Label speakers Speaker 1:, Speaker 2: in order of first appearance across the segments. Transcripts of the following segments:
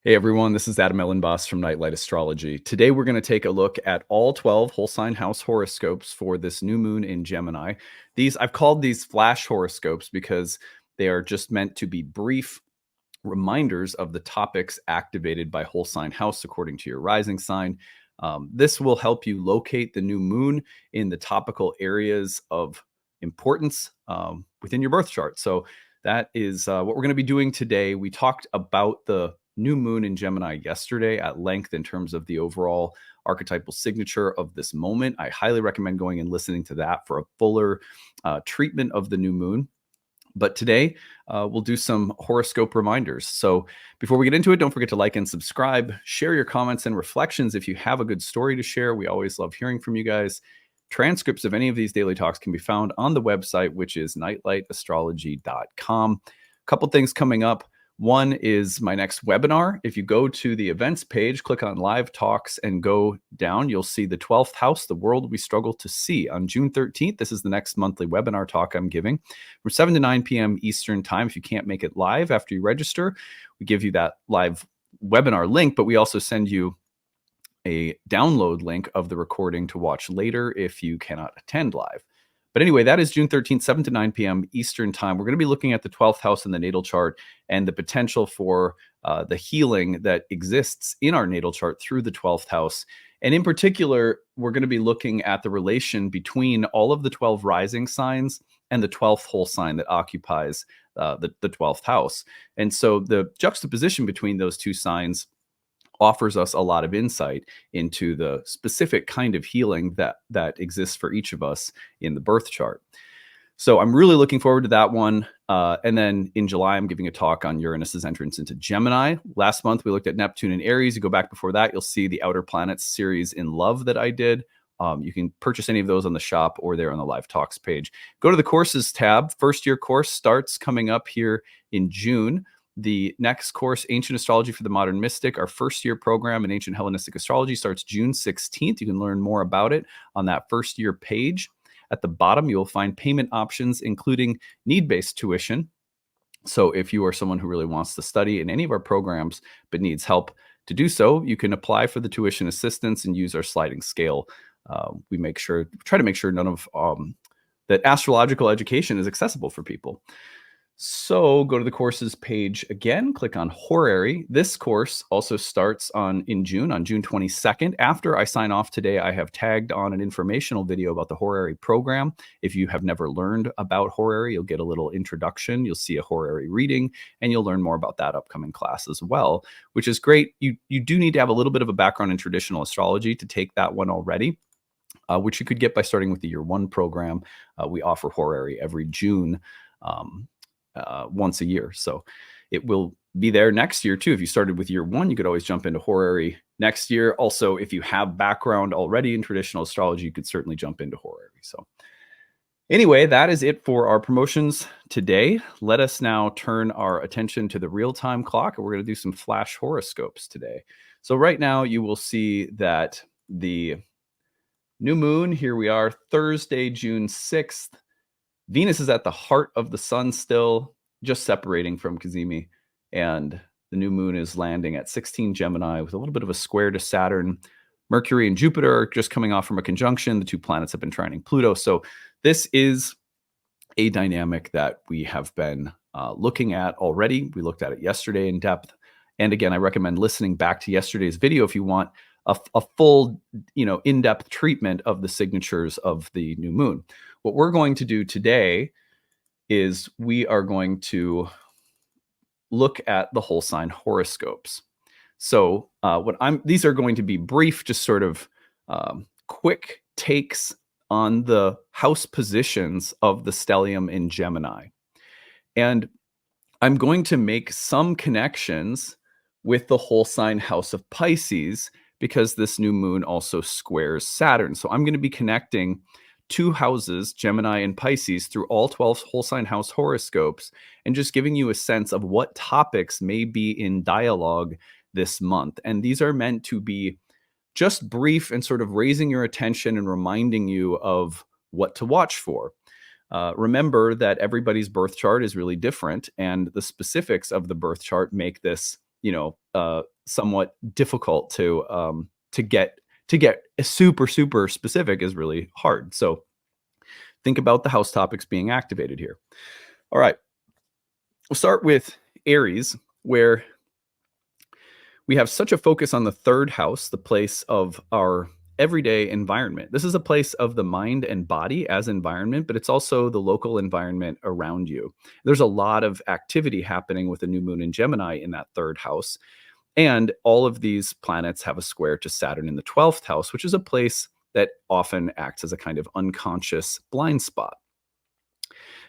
Speaker 1: Hey everyone, this is Elenbaas from Nightlight Astrology. Today we're going to take a look at all 12 whole sign house horoscopes for this new moon in Gemini. I've called these flash horoscopes because they are just meant to be brief reminders of the topics activated by whole sign house according to your rising sign. This will help you locate the new moon in the topical areas of importance within your birth chart. So that is what we're going to be doing today. We talked about the new moon in Gemini yesterday at length in terms of the overall archetypal signature of this moment. I highly recommend going and listening to that for a fuller treatment of the new moon. But today, we'll do some horoscope reminders. So before we get into it, don't forget to like and subscribe. Share your comments and reflections if you have a good story to share. We always love hearing from you guys. Transcripts of any of these daily talks can be found on the website, which is nightlightastrology.com. A couple things coming up. One is my next webinar. If you go to the events page, click on live talks and go down, you'll see the 12th house, the world we struggle to see, on June 13th. This is the next monthly webinar talk I'm giving from 7 to 9 p.m. Eastern time. If you can't make it live after you register, we give you that live webinar link, but we also send you a download link of the recording to watch later if you cannot attend live. But anyway, that is June 13th, 7 to 9 p.m. Eastern time. We're going to be looking at the 12th house in the natal chart and the potential for the healing that exists in our natal chart through the 12th house. And in particular, we're going to be looking at the relation between all of the 12 rising signs and the 12th whole sign that occupies the 12th house. And so the juxtaposition between those two signs offers us a lot of insight into the specific kind of healing that exists for each of us in the birth chart. So I'm really looking forward to that one. And then in July, I'm giving a talk on Uranus's entrance into Gemini. Last month, we looked at Neptune and Aries. You go back before that, you'll see the Outer Planets series in love that I did. You can purchase any of those on the shop or there on the live talks page. Go to the courses tab. First year course starts coming up here in June. The next course, Ancient Astrology for the Modern Mystic, our first year program in Ancient Hellenistic Astrology, starts June 16th. You can learn more about it on that first year page. At the bottom, you'll find payment options, including need-based tuition. So if you are someone who really wants to study in any of our programs but needs help to do so, you can apply for the tuition assistance and use our sliding scale. We try to make sure none of that astrological education is accessible for people. So go to the courses page again, click on Horary. This course also starts in June, on June 22nd. After I sign off today, I have tagged on an informational video about the Horary program. If you have never learned about Horary, you'll get a little introduction. You'll see a Horary reading, and you'll learn more about that upcoming class as well, which is great. You do need to have a little bit of a background in traditional astrology to take that one already. Which you could get by starting with the year one program. We offer Horary every June. Once a year. So it will be there next year too. If you started with year one, you could always jump into Horary next year. Also, if you have background already in traditional astrology, you could certainly jump into Horary. So anyway, that is it for our promotions today. Let us now turn our attention to the real-time clock, and we're going to do some flash horoscopes today. So right now you will see that the new moon, here we are, Thursday, June 6th. Venus is at the heart of the sun still, just separating from Cazimi, and the new moon is landing at 16 Gemini with a little bit of a square to Saturn. Mercury and Jupiter are just coming off from a conjunction. The two planets have been trining Pluto. So this is a dynamic that we have been looking at already. We looked at it yesterday in depth. And again, I recommend listening back to yesterday's video if you want a full, in-depth treatment of the signatures of the new moon. What we're going to do today is we are going to look at the whole sign horoscopes. So these are going to be brief, just sort of quick takes on the house positions of the stellium in Gemini. And I'm going to make some connections with the whole sign house of Pisces, because this new moon also squares Saturn. So I'm going to be connecting two houses, Gemini and Pisces, through all 12 whole sign house horoscopes, and just giving you a sense of what topics may be in dialogue this month. And these are meant to be just brief and sort of raising your attention and reminding you of what to watch for. Remember that everybody's birth chart is really different, and the specifics of the birth chart make this somewhat difficult to get to get super super specific is really hard. So think about the house topics being activated here. All right, we'll start with Aries, where we have such a focus on the third house, the place of our everyday environment. This is a place of the mind and body as environment, but it's also the local environment around you. There's a lot of activity happening with the new moon in Gemini in that third house. And all of these planets have a square to Saturn in the 12th house, which is a place that often acts as a kind of unconscious blind spot.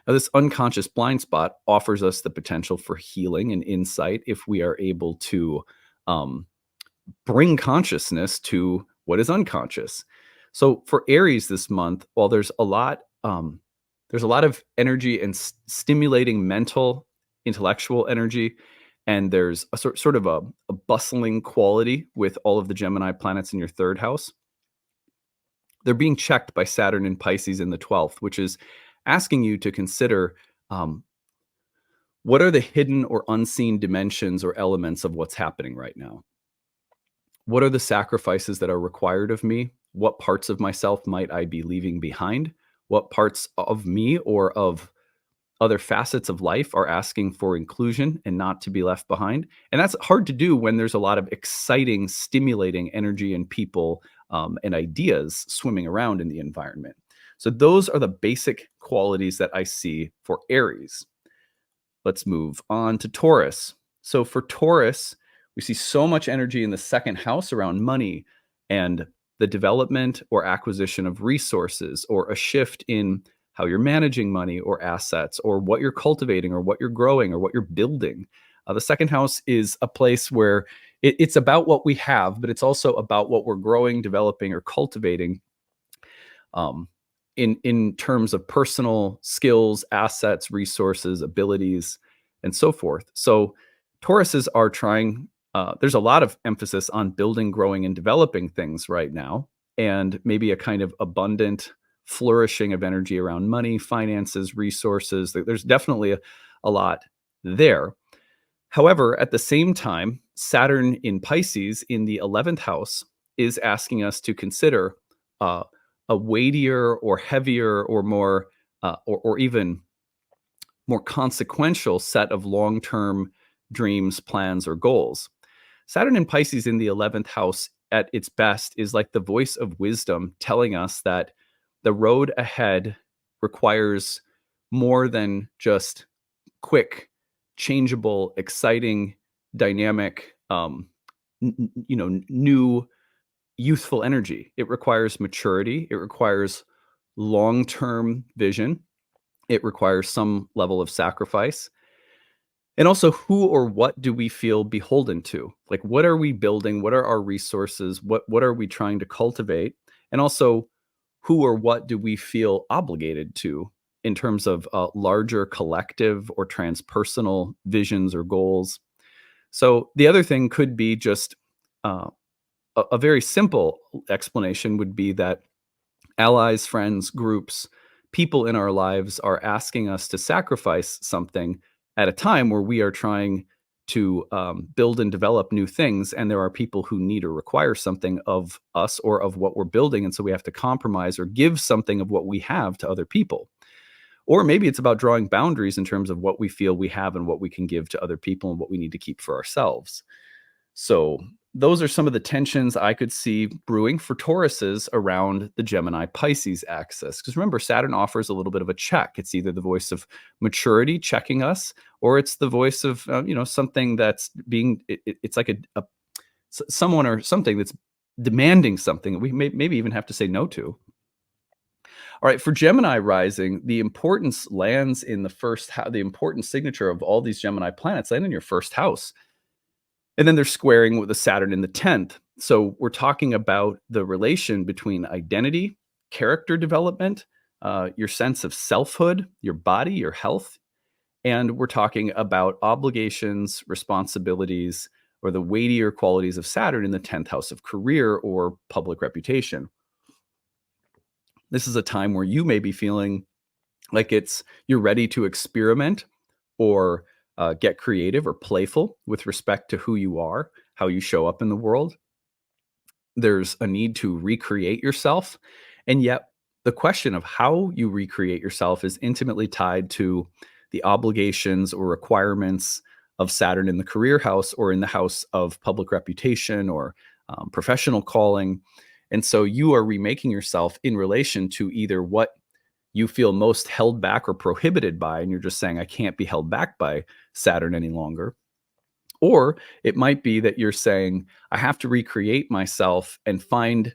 Speaker 1: Now, this unconscious blind spot offers us the potential for healing and insight if we are able to um, bring consciousness to what is unconscious. So for Aries this month, while there's a lot of energy and stimulating mental, intellectual energy, and there's a sort of a bustling quality with all of the Gemini planets in your third house. They're being checked by Saturn and Pisces in the 12th, which is asking you to consider what are the hidden or unseen dimensions or elements of what's happening right now? What are the sacrifices that are required of me? What parts of myself might I be leaving behind? What parts of me or of other facets of life are asking for inclusion and not to be left behind? And that's hard to do when there's a lot of exciting, stimulating energy and people and ideas swimming around in the environment. So those are the basic qualities that I see for Aries. Let's move on to Taurus. So for Taurus, we see so much energy in the second house around money and the development or acquisition of resources, or a shift in how you're managing money or assets, or what you're cultivating or what you're growing or what you're building. The second house is a place where it's about what we have, but it's also about what we're growing, developing, or cultivating in terms of personal skills, assets, resources, abilities, and so forth. So Tauruses are trying, there's a lot of emphasis on building, growing, and developing things right now, and maybe a kind of abundant flourishing of energy around money, finances, resources. There's definitely a lot there. However, at the same time, Saturn in Pisces in the 11th house is asking us to consider a weightier or heavier or more or even more consequential set of long-term dreams, plans, or goals. Saturn in Pisces in the 11th house at its best is like the voice of wisdom telling us that the road ahead requires more than just quick, changeable, exciting, dynamic, new, youthful energy. It requires maturity. It requires long-term vision. It requires some level of sacrifice. And also, who or what do we feel beholden to? Like, what are we building? What are our resources? What are we trying to cultivate? And also, who or what do we feel obligated to in terms of larger collective or transpersonal visions or goals? So the other thing could be just a very simple explanation would be that allies, friends, groups, people in our lives are asking us to sacrifice something at a time where we are trying to build and develop new things. And there are people who need or require something of us or of what we're building. And so we have to compromise or give something of what we have to other people. Or maybe it's about drawing boundaries in terms of what we feel we have and what we can give to other people and what we need to keep for ourselves. So those are some of the tensions I could see brewing for Tauruses around the Gemini Pisces axis. Because remember, Saturn offers a little bit of a check. It's either the voice of maturity checking us, or it's the voice of something that's being. It's like someone or something that's demanding something that we maybe even have to say no to. All right, for Gemini rising, the importance lands in the first house. The important signature of all these Gemini planets land in your first house. And then they're squaring with the Saturn in the 10th. So we're talking about the relation between identity, character development, your sense of selfhood, your body, your health. And we're talking about obligations, responsibilities, or the weightier qualities of Saturn in the 10th house of career or public reputation. This is a time where you may be feeling like you're ready to experiment or get creative or playful with respect to who you are, how you show up in the world. There's a need to recreate yourself. And yet, the question of how you recreate yourself is intimately tied to the obligations or requirements of Saturn in the career house or in the house of public reputation or professional calling. And so you are remaking yourself in relation to either what you feel most held back or prohibited by, and you're just saying, I can't be held back by Saturn any longer. Or it might be that you're saying, I have to recreate myself and find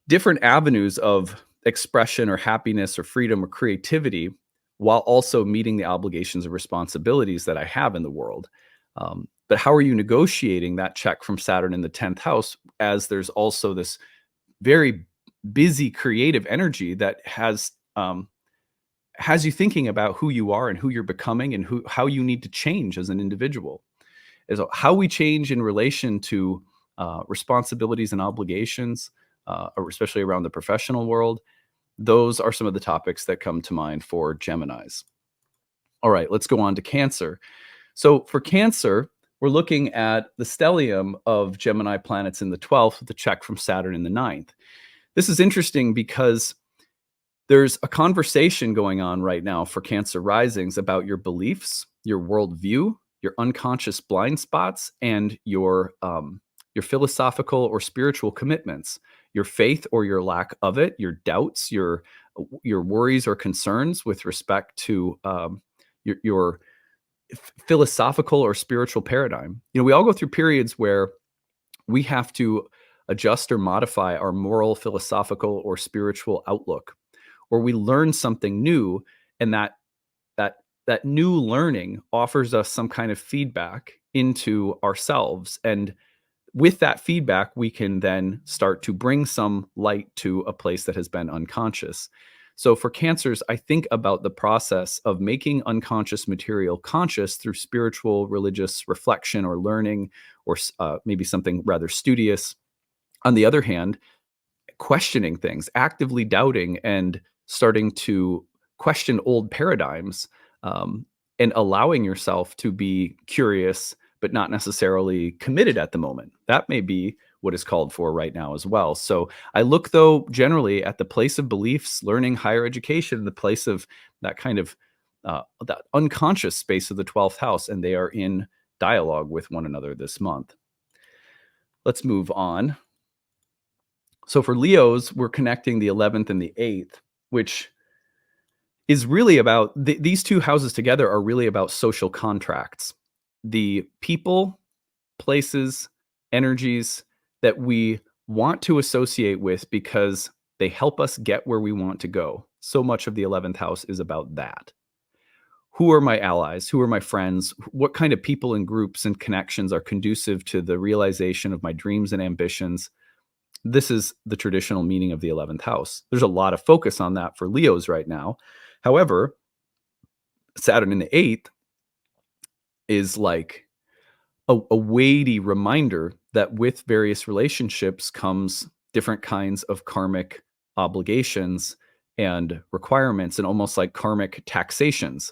Speaker 1: different avenues of expression or happiness or freedom or creativity while also meeting the obligations and responsibilities that I have in the world. But how are you negotiating that check from Saturn in the 10th house as there's also this very busy creative energy that has you thinking about who you are and who you're becoming and how you need to change as an individual? Is how we change in relation to responsibilities and obligations, or especially around the professional world. Those are some of the topics that come to mind for Geminis. All right, let's go on to Cancer. So for Cancer, we're looking at the stellium of Gemini planets in the 12th with the check from Saturn in the 9th. This is interesting because there's a conversation going on right now for Cancer risings about your beliefs, your worldview, your unconscious blind spots, and your philosophical or spiritual commitments, your faith or your lack of it, your doubts, your worries or concerns with respect to your philosophical or spiritual paradigm. We all go through periods where we have to adjust or modify our moral, philosophical, or spiritual outlook, or we learn something new, and that new learning offers us some kind of feedback into ourselves. And with that feedback, we can then start to bring some light to a place that has been unconscious. So for Cancers, I think about the process of making unconscious material conscious through spiritual, religious reflection or learning, or maybe something rather studious. On the other hand, questioning things, actively doubting and starting to question old paradigms, and allowing yourself to be curious, but not necessarily committed at the moment. That may be what is called for right now as well. So I look, though, generally at the place of beliefs, learning, higher education, the place of that kind of that unconscious space of the 12th house, and they are in dialogue with one another this month. Let's move on. So for Leos, we're connecting the 11th and the 8th, which is really about these two houses together are really about social contracts. The people, places, energies that we want to associate with because they help us get where we want to go. So much of the 11th house is about that. Who are my allies? Who are my friends? What kind of people and groups and connections are conducive to the realization of my dreams and ambitions? This is the traditional meaning of the 11th house. There's a lot of focus on that for Leos right now. However, Saturn in the 8th is like a weighty reminder that with various relationships comes different kinds of karmic obligations and requirements, and almost like karmic taxations.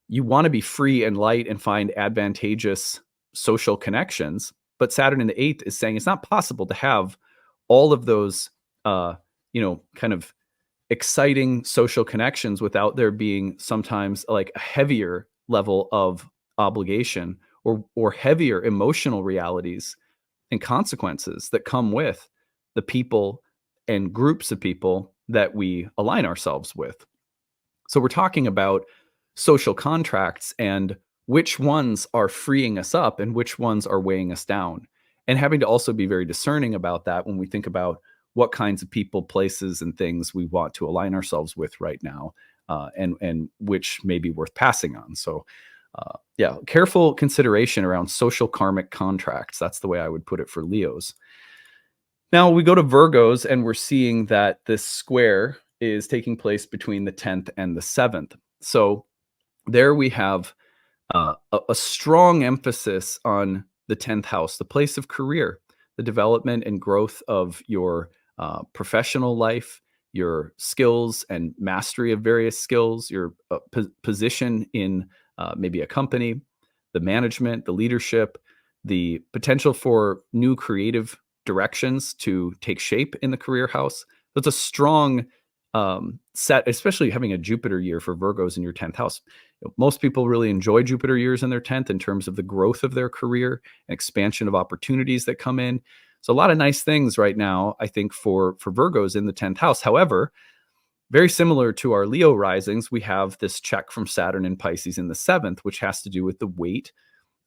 Speaker 1: You want to be free and light and find advantageous social connections, but Saturn in the 8th is saying it's not possible to have all of those, kind of exciting social connections without there being sometimes like a heavier level of obligation or heavier emotional realities and consequences that come with the people and groups of people that we align ourselves with. So we're talking about social contracts and which ones are freeing us up and which ones are weighing us down, and having to also be very discerning about that when we think about what kinds of people, places, and things we want to align ourselves with right now, and which may be worth passing on. So, careful consideration around social karmic contracts. That's the way I would put it for Leos. Now we go to Virgos, and we're seeing that this square is taking place between the 10th and the 7th. So there we have a strong emphasis on the 10th house, the place of career, the development and growth of your professional life, your skills and mastery of various skills, your position in maybe a company, the management, the leadership, the potential for new creative directions to take shape in the career house. That's a strong set, especially having a Jupiter year for Virgos in your 10th house. Most people really enjoy Jupiter years in their 10th in terms of the growth of their career and expansion of opportunities that come in. So a lot of nice things right now, I think, for Virgos in the 10th house. However, very similar to our Leo risings, we have this check from Saturn in Pisces in the 7th, which has to do with the weight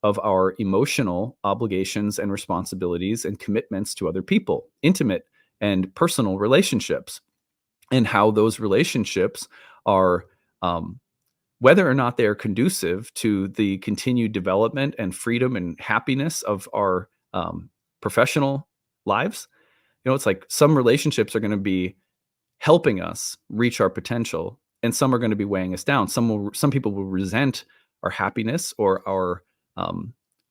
Speaker 1: of our emotional obligations and responsibilities and commitments to other people, intimate and personal relationships, and how those relationships are, whether or not they are conducive to the continued development and freedom and happiness of our professional lives. It's like some relationships are going to be helping us reach our potential, and some are going to be weighing us down. Some people will resent our happiness or our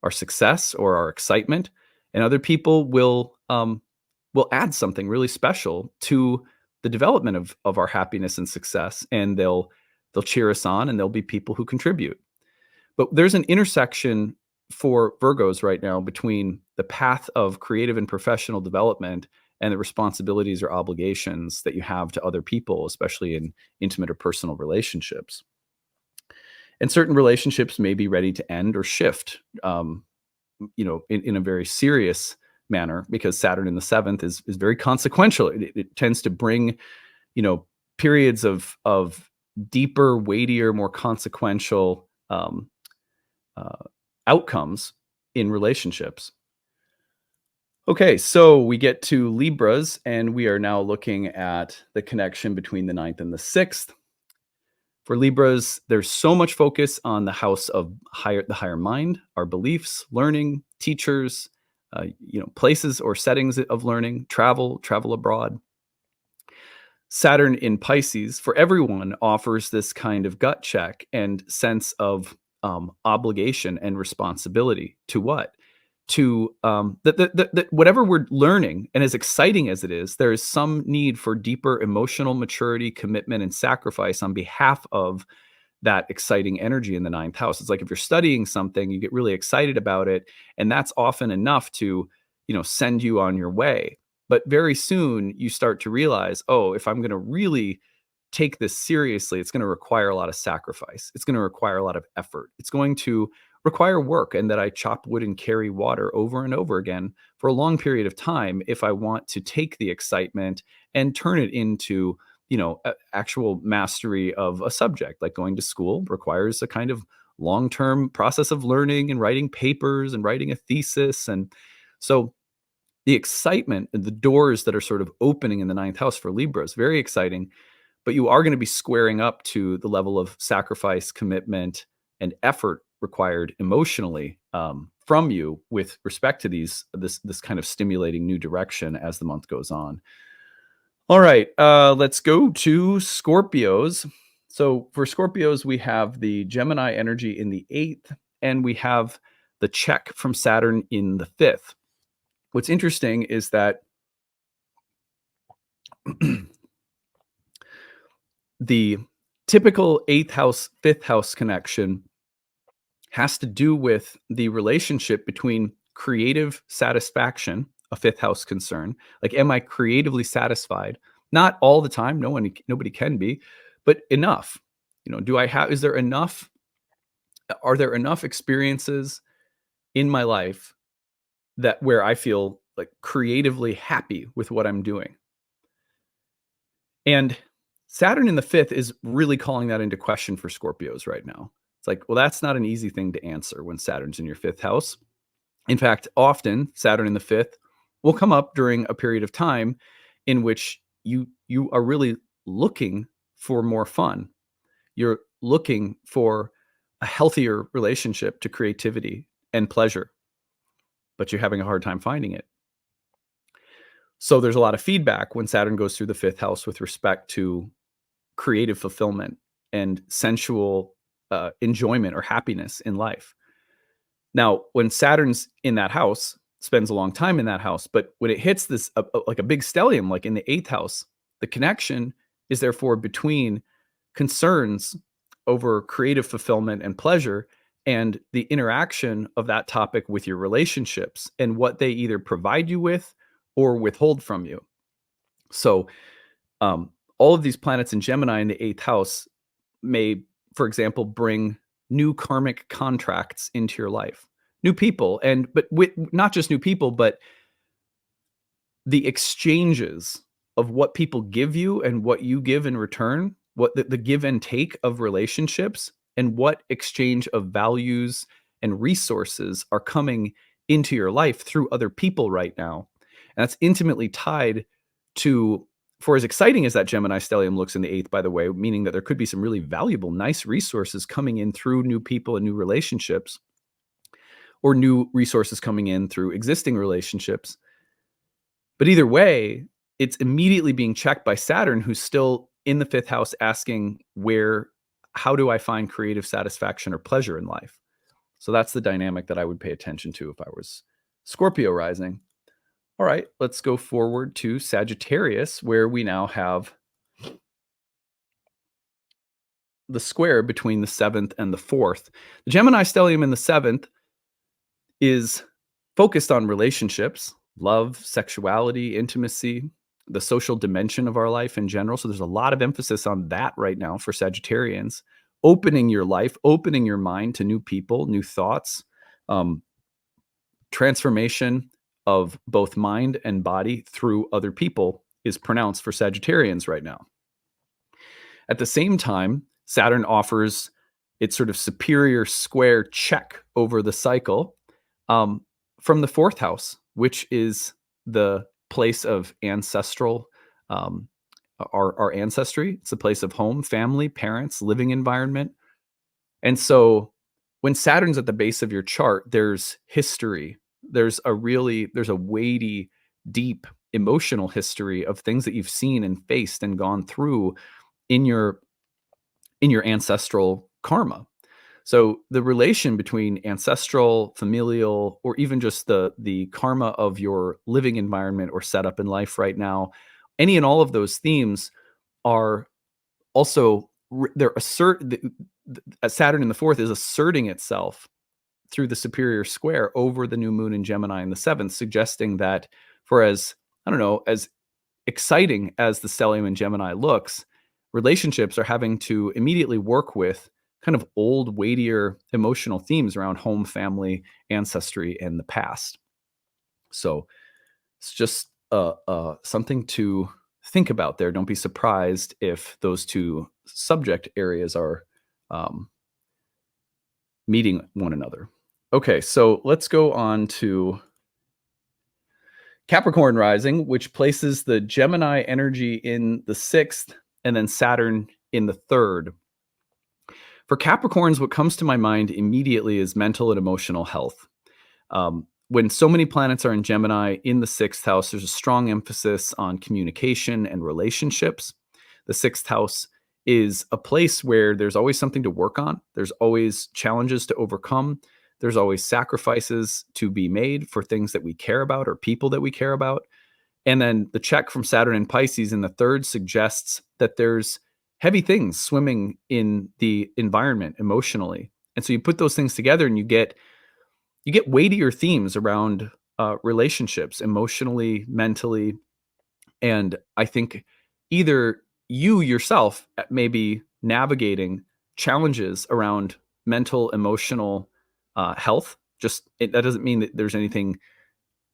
Speaker 1: success or our excitement, and other people will add something really special to the development of our happiness and success, and they'll cheer us on, and there'll be people who contribute. But there's an intersection for Virgos right now between the path of creative and professional development and the responsibilities or obligations that you have to other people, especially in intimate or personal relationships. And certain relationships may be ready to end or shift, in a very serious manner, because Saturn in the 7th is very consequential. It tends to bring, periods of deeper, weightier, more consequential outcomes in relationships. Okay, so we get to Libras, and we are now looking at the connection between the 9th and the 6th. For Libras, there's so much focus on the house of the higher mind, our beliefs, learning, teachers, places or settings of learning, travel abroad. Saturn in Pisces, for everyone, offers this kind of gut check and sense of obligation and responsibility to what? To that whatever we're learning, and as exciting as it is, there is some need for deeper emotional maturity, commitment, and sacrifice on behalf of that exciting energy in the 9th house. It's like if you're studying something, you get really excited about it, and that's often enough to, send you on your way. But very soon you start to realize, oh, if I'm going to really take this seriously, it's going to require a lot of sacrifice. It's going to require a lot of effort. It's going to require work, and that I chop wood and carry water over and over again for a long period of time if I want to take the excitement and turn it into, actual mastery of a subject. Like going to school requires a kind of long-term process of learning and writing papers and writing a thesis. And so the excitement and the doors that are sort of opening in the 9th house for Libra is very exciting, but you are going to be squaring up to the level of sacrifice, commitment, and effort required emotionally from you with respect to this kind of stimulating new direction as the month goes on. All right, let's go to Scorpios. So for Scorpios, we have the Gemini energy in the 8th, and we have the check from Saturn in the 5th. What's interesting is that the typical 8th house, 5th house connection has to do with the relationship between creative satisfaction, a 5th house concern. Like, am I creatively satisfied? Not all the time. Nobody can be, but enough. Are there enough experiences in my life where I feel like creatively happy with what I'm doing? And Saturn in the 5th is really calling that into question for Scorpios right now. It's like, well, that's not an easy thing to answer when Saturn's in your 5th house. In fact, often Saturn in the 5th will come up during a period of time in which you are really looking for more fun. You're looking for a healthier relationship to creativity and pleasure, but you're having a hard time finding it. So there's a lot of feedback when Saturn goes through the 5th house with respect to creative fulfillment and sensual enjoyment or happiness in life. Now, when Saturn's in that house, spends a long time in that house, but when it hits this like a big stellium, like in the 8th house, the connection is therefore between concerns over creative fulfillment and pleasure and the interaction of that topic with your relationships and what they either provide you with or withhold from you. So, all of these planets in Gemini in the eighth house may, for example, bring new karmic contracts into your life, new people, but with not just new people, but the exchanges of what people give you and what you give in return, what the give and take of relationships, and what exchange of values and resources are coming into your life through other people right now. And that's intimately tied to, for as exciting as that Gemini stellium looks in the eighth, by the way, meaning that there could be some really valuable, nice resources coming in through new people and new relationships, or new resources coming in through existing relationships. But either way, it's immediately being checked by Saturn, who's still in the fifth house asking, how do I find creative satisfaction or pleasure in life? So that's the dynamic that I would pay attention to if I was Scorpio rising. All right, let's go forward to Sagittarius, where we now have the square between the 7th and the 4th. The Gemini stellium in the 7th is focused on relationships, love, sexuality, intimacy, the social dimension of our life in general. So there's a lot of emphasis on that right now for Sagittarians. Opening your life, opening your mind to new people, new thoughts, transformation of both mind and body through other people is pronounced for Sagittarians right now. At the same time, Saturn offers its sort of superior square check over the cycle from the 4th house, which is the place of ancestral, our ancestry. It's a place of home, family, parents, living environment. And so when Saturn's at the base of your chart, there's history. There's a weighty, deep emotional history of things that you've seen and faced and gone through in your ancestral karma. So the relation between ancestral, familial, or even just the karma of your living environment or setup in life right now, any and all of those themes are also, Saturn in the 4th is asserting itself through the superior square over the new moon in Gemini in the 7th, suggesting that for as exciting as the stellium in Gemini looks, relationships are having to immediately work with kind of old, weightier emotional themes around home, family, ancestry, and the past. So it's just something to think about there. Don't be surprised if those two subject areas are meeting one another. Okay, so let's go on to Capricorn rising, which places the Gemini energy in the 6th and then Saturn in the 3rd. For Capricorns, what comes to my mind immediately is mental and emotional health. When so many planets are in Gemini in the 6th house, there's a strong emphasis on communication and relationships. The 6th house is a place where there's always something to work on. There's always challenges to overcome. There's always sacrifices to be made for things that we care about or people that we care about. And then the check from Saturn and Pisces in the 3rd suggests that there's heavy things swimming in the environment emotionally. And so you put those things together and you get weightier themes around relationships, emotionally, mentally. And I think either you yourself may be navigating challenges around mental, emotional health. That doesn't mean that there's anything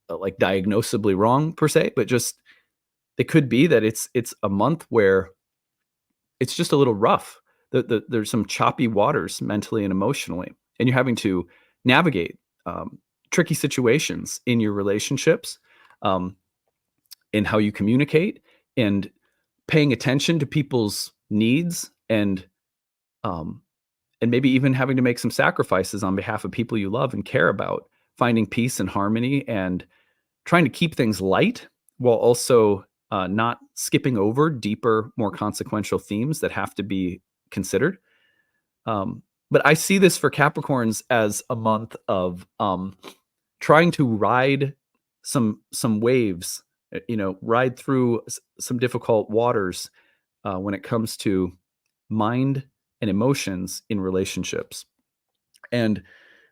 Speaker 1: like diagnosably wrong per se, but just it could be that it's a month where it's just a little rough. There's some choppy waters mentally and emotionally, and you're having to navigate tricky situations in your relationships, in how you communicate, and paying attention to people's needs, and maybe even having to make some sacrifices on behalf of people you love and care about, finding peace and harmony and trying to keep things light while also not skipping over deeper, more consequential themes that have to be considered. But I see this for Capricorns as a month of trying to ride some waves, ride through some difficult waters when it comes to mind and emotions in relationships. And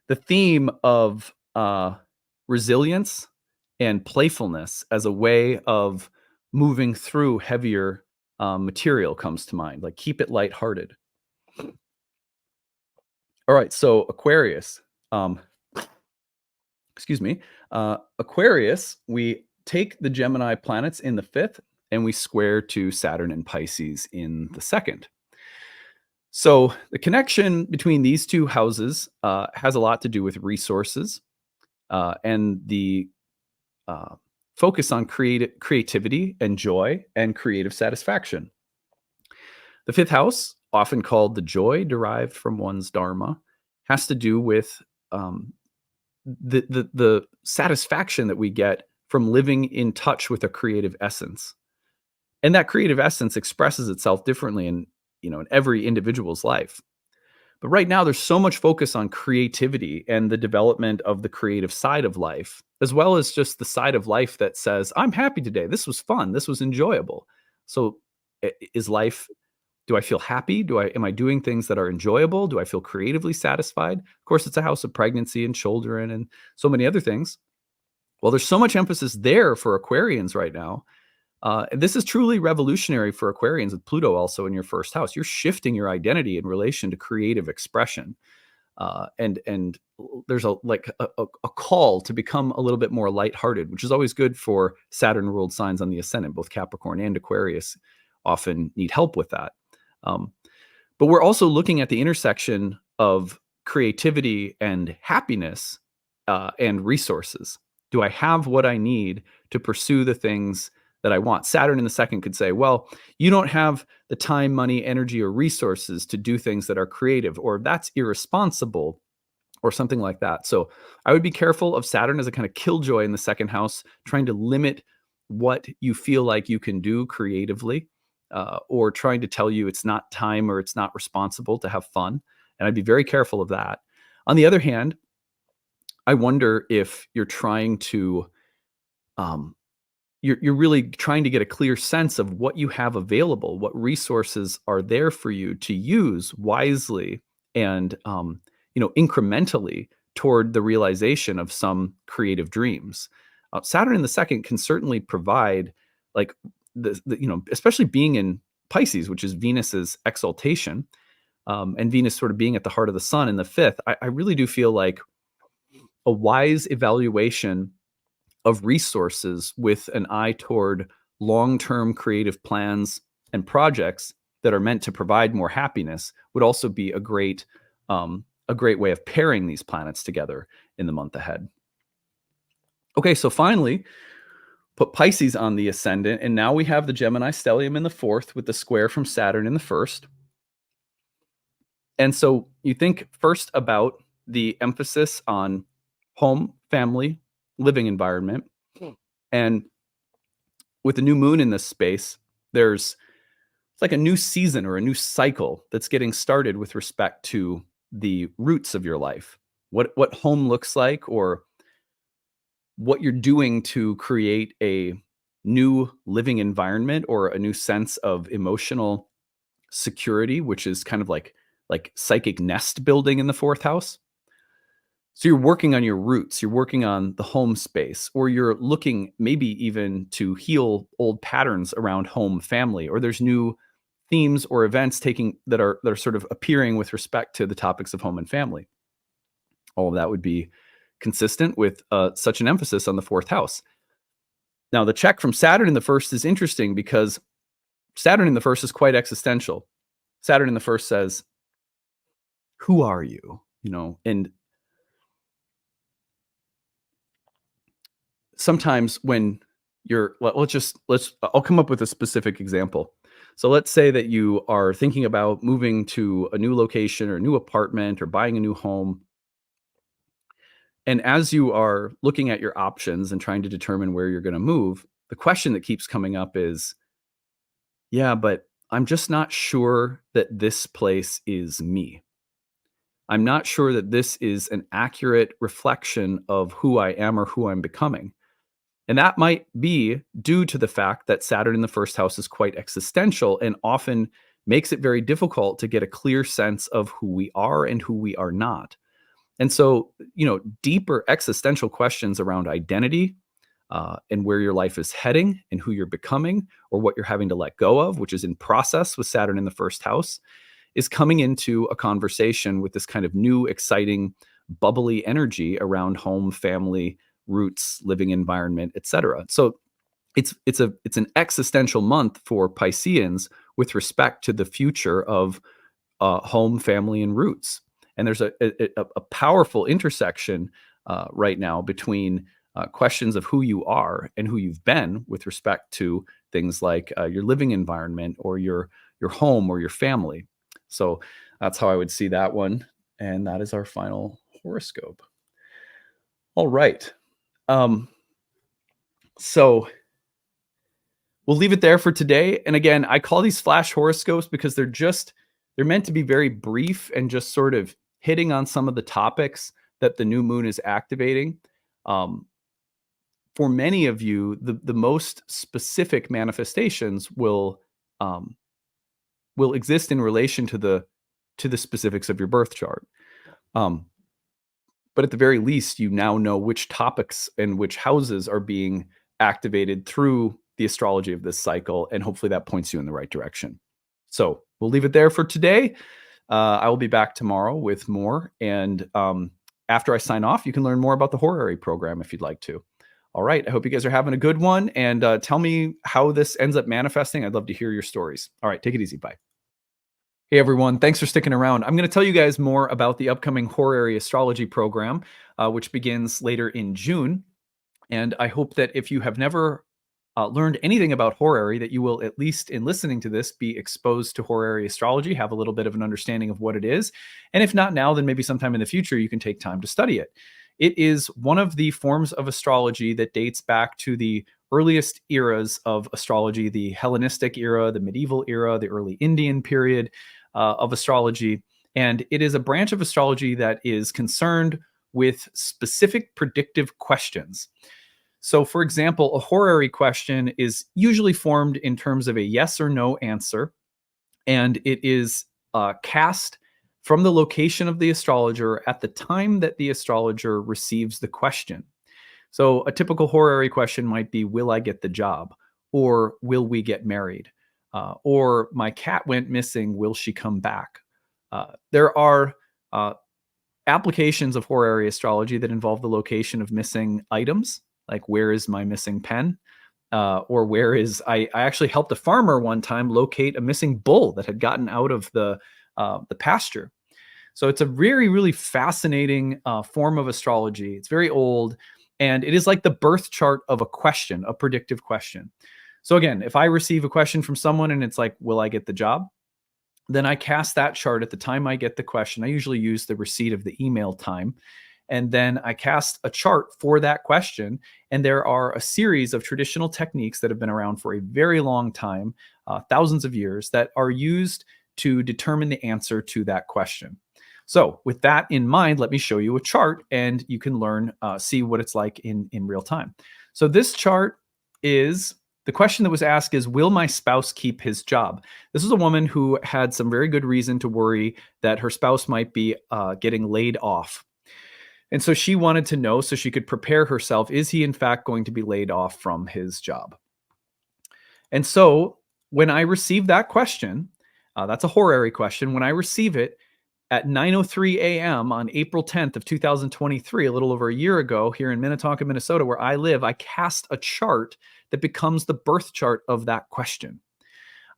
Speaker 1: the theme of resilience and playfulness as a way of moving through heavier material comes to mind. Like, keep it lighthearted. All right, so Aquarius. Excuse me. Aquarius, we take the Gemini planets in the fifth and we square to Saturn and Pisces in the second. So the connection between these two houses has a lot to do with resources and the focus on creativity and joy and creative satisfaction. The fifth house, often called the joy derived from one's dharma, has to do with the satisfaction that we get from living in touch with a creative essence. And that creative essence expresses itself differently in every individual's life. But right now, there's so much focus on creativity and the development of the creative side of life, as well as just the side of life that says, I'm happy today. This was fun. This was enjoyable. So is life, do I feel happy? Am I doing things that are enjoyable? Do I feel creatively satisfied? Of course, it's a house of pregnancy and children and so many other things. Well, there's so much emphasis there for Aquarians right now. This is truly revolutionary for Aquarians with Pluto also in your first house. You're shifting your identity in relation to creative expression. And there's a call to become a little bit more lighthearted, which is always good for Saturn ruled signs on the ascendant. Both Capricorn and Aquarius often need help with that. But we're also looking at the intersection of creativity and happiness and resources. Do I have what I need to pursue the things that I want? Saturn in the second could say, well, you don't have the time, money, energy, or resources to do things that are creative, or that's irresponsible, or something like that. So I would be careful of Saturn as a kind of killjoy in the second house, trying to limit what you feel like you can do creatively, or trying to tell you it's not time or it's not responsible to have fun. And I'd be very careful of that. On the other hand, I wonder if you're trying to you're really trying to get a clear sense of what you have available, what resources are there for you to use wisely and incrementally toward the realization of some creative dreams. Saturn in the second can certainly provide, like especially being in Pisces, which is Venus's exaltation, and Venus sort of being at the heart of the sun in the fifth. I really do feel like a wise evaluation of resources with an eye toward long-term creative plans and projects that are meant to provide more happiness would also be a great way of pairing these planets together in the month ahead. Okay, so finally, put Pisces on the ascendant, and now we have the Gemini stellium in the fourth with the square from Saturn in the first. And so you think first about the emphasis on home, family, living environment. And with the new moon in this space, it's like a new season or a new cycle that's getting started with respect to the roots of your life, what home looks like, or what you're doing to create a new living environment or a new sense of emotional security, which is kind of like psychic nest building in the fourth house. So you're working on your roots, you're working on the home space, or you're looking maybe even to heal old patterns around home, family, or there's new themes or events that are sort of appearing with respect to the topics of home and family. All of that would be consistent with such an emphasis on the fourth house. Now, the check from Saturn in the first is interesting because Saturn in the first is quite existential. Saturn in the first says, who are you? And sometimes when I'll come up with a specific example. So let's say that you are thinking about moving to a new location or a new apartment or buying a new home. And as you are looking at your options and trying to determine where you're going to move, the question that keeps coming up is, yeah, but I'm just not sure that this place is me. I'm not sure that this is an accurate reflection of who I am or who I'm becoming. And that might be due to the fact that Saturn in the first house is quite existential and often makes it very difficult to get a clear sense of who we are and who we are not. And so, deeper existential questions around identity, and where your life is heading and who you're becoming or what you're having to let go of, which is in process with Saturn in the first house, is coming into a conversation with this kind of new, exciting, bubbly energy around home, family, roots, living environment, etc. So it's an existential month for Pisceans with respect to the future of home, family, and roots. And there's a powerful intersection right now between questions of who you are and who you've been with respect to things like your living environment or your home or your family. So that's how I would see that one. And that is our final horoscope. All right. So we'll leave it there for today. And again, I call these flash horoscopes because they're meant to be very brief and just sort of hitting on some of the topics that the new moon is activating. For many of you, the most specific manifestations will exist in relation to the specifics of your birth chart. But at the very least, you now know which topics and which houses are being activated through the astrology of this cycle, and hopefully that points you in the right direction. So we'll leave it there for today. I will be back tomorrow with more. And after I sign off, you can learn more about the horary program if you'd like to. All right. I hope you guys are having a good one. And tell me how this ends up manifesting. I'd love to hear your stories. All right. Take it easy. Bye. Hey, everyone. Thanks for sticking around. I'm going to tell you guys more about the upcoming horary astrology program, which begins later in June. And I hope that if you have never learned anything about horary, that you will, at least in listening to this, be exposed to horary astrology, have a little bit of an understanding of what it is. And if not now, then maybe sometime in the future, you can take time to study it. It is one of the forms of astrology that dates back to the earliest eras of astrology, the Hellenistic era, the medieval era, the early Indian period of astrology. And it is a branch of astrology that is concerned with specific predictive questions. So, for example, a horary question is usually formed in terms of a yes or no answer, and it is cast from the location of the astrologer at the time that the astrologer receives the question. So a typical horary question might be, will I get the job? Or will we get married? Or my cat went missing, will she come back? There are applications of horary astrology that involve the location of missing items, like where is my missing pen? Or where is, I actually helped a farmer one time locate a missing bull that had gotten out of the pasture. So it's a really, really fascinating form of astrology. It's very old, and it is like the birth chart of a question, a predictive question. So again, if I receive a question from someone and it's like, will I get the job? Then I cast that chart at the time I get the question. I usually use the receipt of the email time. And then I cast a chart for that question. And there are a series of traditional techniques that have been around for a very long time, thousands of years, that are used to determine the answer to that question. So with that in mind, let me show you a chart and you can learn, see what it's like in real time. So this chart is, the question that was asked is, will my spouse keep his job? This is a woman who had some very good reason to worry that her spouse might be getting laid off. And so she wanted to know, so she could prepare herself, is he in fact going to be laid off from his job? And so when I receive that question, that's a horary question. When I receive it at 9:03 a.m. on April 10th of 2023, a little over a year ago, here in Minnetonka, Minnesota, where I live, I cast a chart that becomes the birth chart of that question.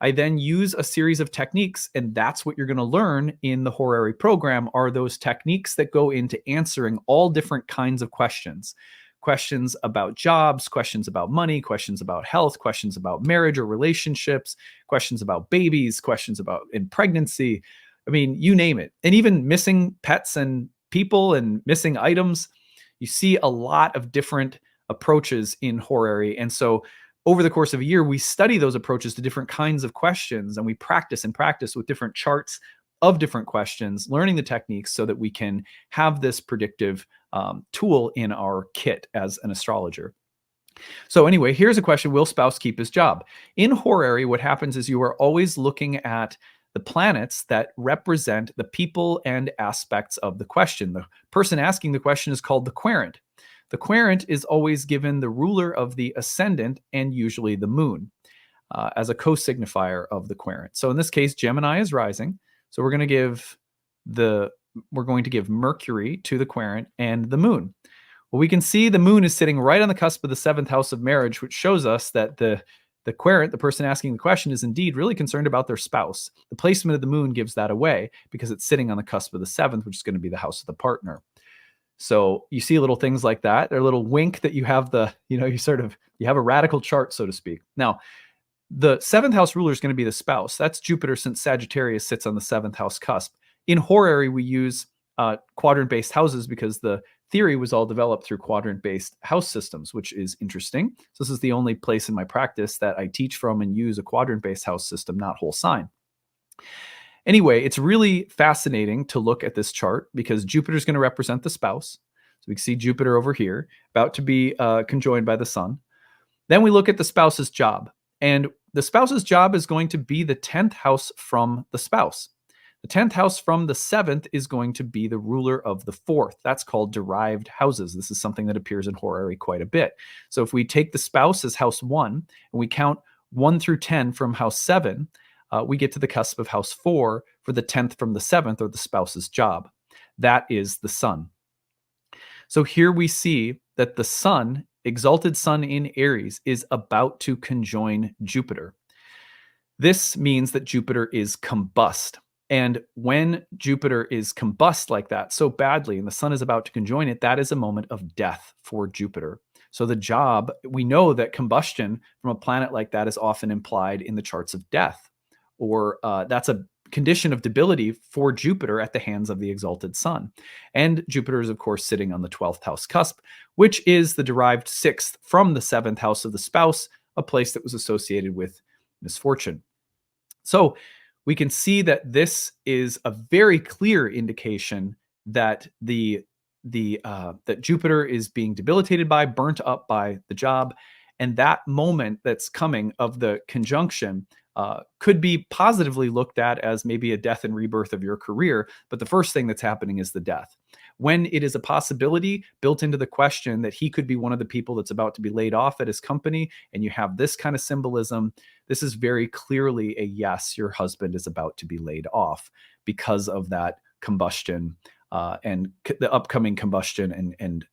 Speaker 1: I then use a series of techniques, and that's what you're going to learn in the horary program, are those techniques that go into answering all different kinds of questions. Questions about jobs, questions about money, questions about health, questions about marriage or relationships, questions about babies, questions about in pregnancy. I mean, you name it. And even missing pets and people and missing items. You see a lot of different approaches in horary. And so over the course of a year, we study those approaches to different kinds of questions, and we practice with different charts of different questions, learning the techniques so that we can have this predictive tool in our kit as an astrologer. So anyway, here's a question: will spouse keep his job? In horary, what happens is you are always looking at the planets that represent the people and aspects of the question. The person asking the question is called the querent. The querent is always given the ruler of the ascendant and usually the moon as a co-signifier of the querent. So in this case, Gemini is rising. So we're going to give Mercury to the querent and the moon. Well, we can see the moon is sitting right on the cusp of the 7th house of marriage, which shows us that the querent, the person asking the question, is indeed really concerned about their spouse. The placement of the moon gives that away because it's sitting on the cusp of the 7th, which is going to be the house of the partner. So you see little things like that. They're a little wink that you have you have a radical chart, so to speak. Now, the 7th house ruler is going to be the spouse. That's Jupiter, since Sagittarius sits on the 7th house cusp. In horary, we use quadrant-based houses because the theory was all developed through quadrant-based house systems, which is interesting. So this is the only place in my practice that I teach from and use a quadrant-based house system, not whole sign. Anyway, it's really fascinating to look at this chart because Jupiter is going to represent the spouse. So we can see Jupiter over here, about to be conjoined by the sun. Then we look at the spouse's job. And the spouse's job is going to be the 10th house from the spouse. The 10th house from the 7th is going to be the ruler of the 4th. That's called derived houses. This is something that appears in horary quite a bit. So if we take the spouse as house 1 and we count 1 through 10 from house 7, we get to the cusp of house 4 for the 10th from the 7th, or the spouse's job. That is the sun. So here we see that the sun, exalted sun in Aries, is about to conjoin Jupiter. This means that Jupiter is combust. And when Jupiter is combust like that so badly and the sun is about to conjoin it, that is a moment of death for Jupiter. So the job, we know that combustion from a planet like that is often implied in the charts of death, or that's a condition of debility for Jupiter at the hands of the exalted sun. And Jupiter is, of course, sitting on the 12th house cusp, which is the derived 6th from the 7th house of the spouse, a place that was associated with misfortune. So we can see that this is a very clear indication that that Jupiter is being debilitated by, burnt up by the job. And that moment that's coming of the conjunction could be positively looked at as maybe a death and rebirth of your career. But the first thing that's happening is the death. When it is a possibility built into the question that he could be one of the people that's about to be laid off at his company, and you have this kind of symbolism, this is very clearly a yes, your husband is about to be laid off because of that combustion and the upcoming combustion and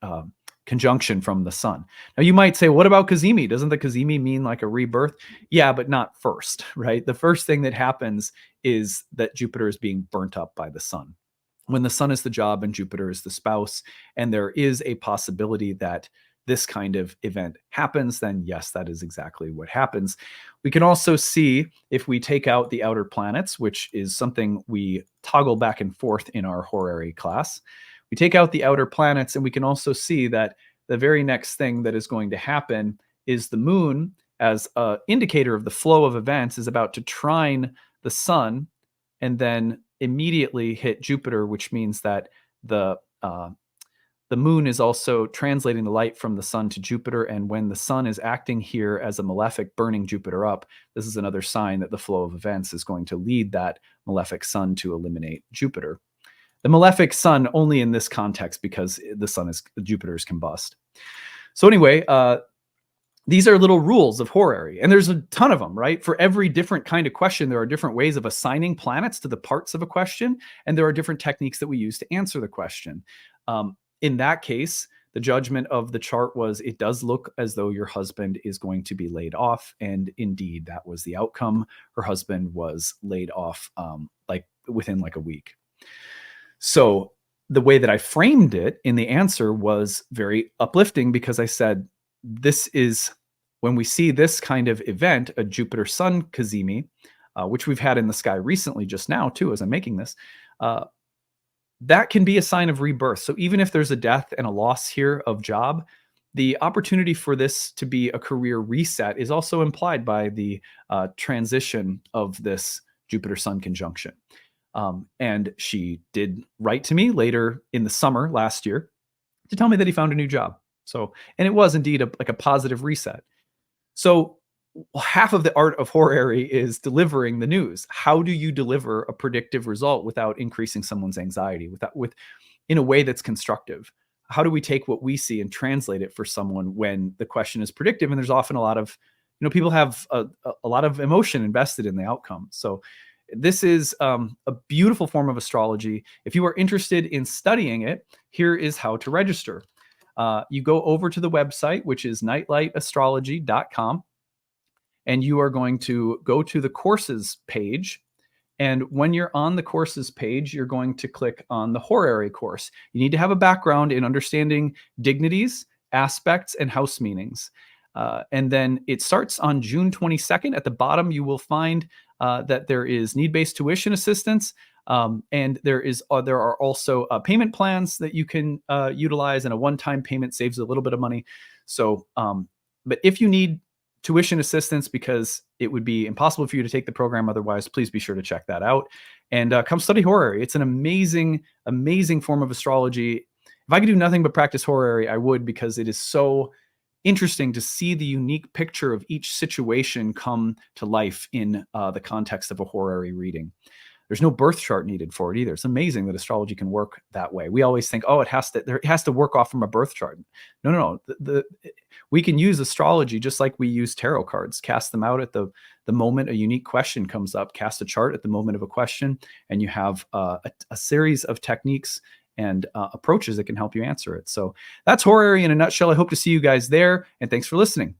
Speaker 1: conjunction from the sun. Now you might say, what about Cazimi? Doesn't the Cazimi mean like a rebirth? Yeah, but not first, right? The first thing that happens is that Jupiter is being burnt up by the sun. When the sun is the job and Jupiter is the spouse, and there is a possibility that this kind of event happens, then yes, that is exactly what happens. We can also see, if we take out the outer planets, which is something we toggle back and forth in our horary class, we take out the outer planets and we can also see that the very next thing that is going to happen is the moon, as an indicator of the flow of events, is about to trine the sun and then immediately hit Jupiter, which means that the moon is also translating the light from the sun to Jupiter. And when the sun is acting here as a malefic, burning Jupiter up, this is another sign that the flow of events is going to lead that malefic sun to eliminate Jupiter. The malefic sun only in this context because Jupiter is combust. So anyway, these are little rules of horary, and there's a ton of them, right? For every different kind of question, there are different ways of assigning planets to the parts of a question, and there are different techniques that we use to answer the question. In that case, the judgment of the chart was, it does look as though your husband is going to be laid off, and indeed, that was the outcome. Her husband was laid off within a week. So the way that I framed it in the answer was very uplifting, because I said, this is when we see this kind of event, a Jupiter Sun Cazimi, which we've had in the sky recently just now too, as I'm making this, that can be a sign of rebirth. So even if there's a death and a loss here of job, the opportunity for this to be a career reset is also implied by the transition of this Jupiter Sun conjunction. And she did write to me later in the summer last year to tell me that he found a new job. So, and it was indeed a positive reset. So half of the art of horary is delivering the news. How do you deliver a predictive result without increasing someone's anxiety, in a way that's constructive? How do we take what we see and translate it for someone when the question is predictive? And there's often a lot of, people have a lot of emotion invested in the outcome. So this is a beautiful form of astrology. If you are interested in studying it, here is how to register. You go over to the website, which is nightlightastrology.com, and you are going to go to the courses page. And when you're on the courses page, you're going to click on the horary course. You need to have a background in understanding dignities, aspects, and house meanings. And then it starts on June 22nd. At the bottom, you will find that there is need-based tuition assistance. And there are also payment plans that you can utilize, and a one-time payment saves a little bit of money. So, but if you need tuition assistance because it would be impossible for you to take the program otherwise, please be sure to check that out and come study horary. It's an amazing, amazing form of astrology. If I could do nothing but practice horary, I would, because it is so interesting to see the unique picture of each situation come to life in the context of a horary reading. There's no birth chart needed for it either. It's amazing that astrology can work that way. We always think, oh, it has to work off from a birth chart. No. We can use astrology just like we use tarot cards. Cast them out at the moment a unique question comes up. Cast a chart at the moment of a question, and you have a series of techniques and approaches that can help you answer it. So that's horary in a nutshell. I hope to see you guys there, and thanks for listening.